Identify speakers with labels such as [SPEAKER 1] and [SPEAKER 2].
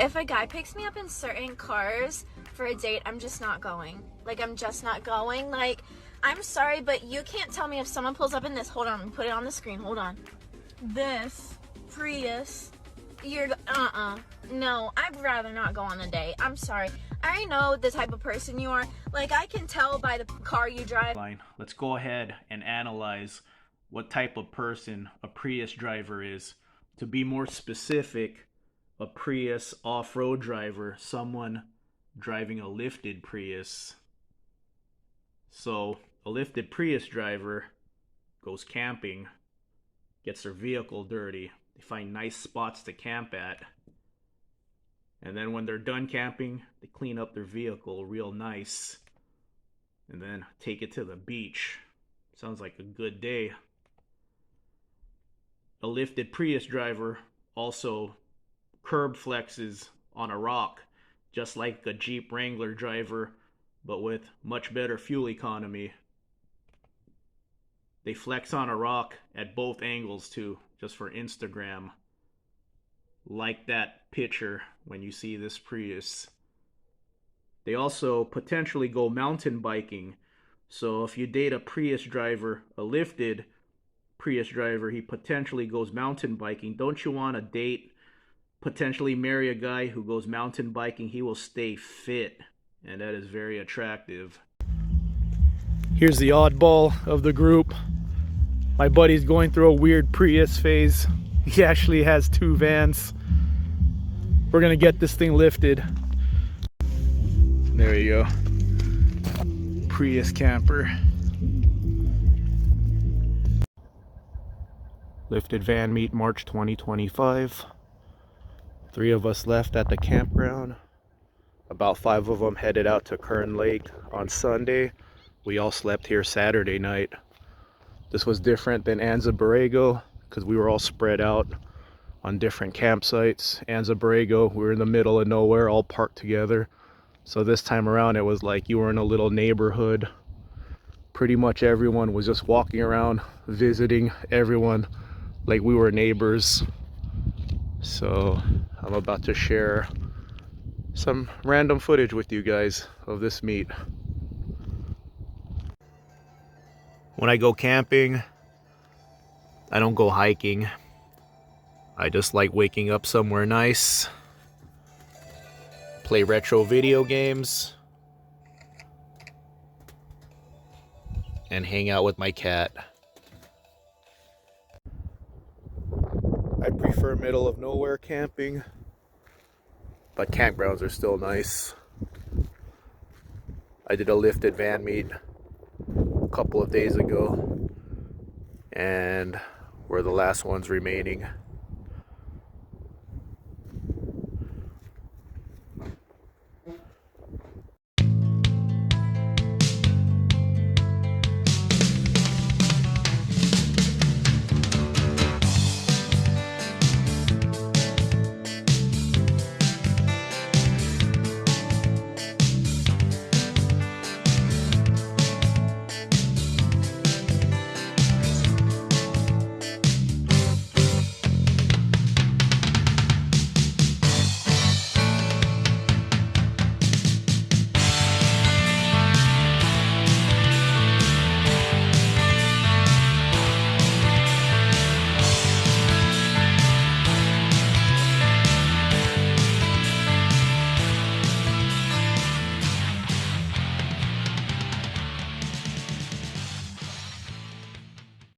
[SPEAKER 1] if a guy picks me up in certain cars for a date, I'm just not going. Like, I'm just not going. Like, I'm sorry, but you can't tell me if someone pulls up in this. Hold on, let me put it on the screen. Hold on. This Prius, you're, no, I'd rather not go on a date. I'm sorry. I know the type of person you are. Like, I can tell by the car you drive.
[SPEAKER 2] Let's go ahead and analyze what type of person a Prius driver is. To be more specific, a Prius off-road driver, someone driving a lifted Prius. So a lifted Prius driver goes camping, gets their vehicle dirty. They find nice spots to camp at. And then when they're done camping, they clean up their vehicle real nice and then take it to the beach. Sounds like a good day. A lifted Prius driver also curb flexes on a rock, just like a Jeep Wrangler driver, but with much better fuel economy. They flex on a rock at both angles too, just for Instagram. Like that picture when you see this Prius. They also potentially go mountain biking. So if you date a Prius driver, a lifted Prius driver, he potentially goes mountain biking. Don't you want to date, potentially marry a guy who goes mountain biking? He will stay fit, and that is very attractive. Here's the oddball of the group. My buddy's going through a weird Prius phase. He actually has 2 vans. We're gonna get this thing lifted. There you go. Prius camper. Lifted van meet March 2025. 3 of us left at the campground. About 5 of them headed out to Kern Lake on Sunday. We all slept here Saturday night. This was different than Anza Borrego because we were all spread out on different campsites. Anza Borrego, we were in the middle of nowhere, all parked together. So this time around, it was like you were in a little neighborhood. Pretty much everyone was just walking around, visiting everyone like we were neighbors. So I'm about to share some random footage with you guys of this meet. When I go camping, I don't go hiking. I just like waking up somewhere nice, play retro video games, and hang out with my cat. I prefer middle of nowhere camping, but campgrounds are still nice. I did a lifted van meet a couple of days ago, and we're the last ones remaining.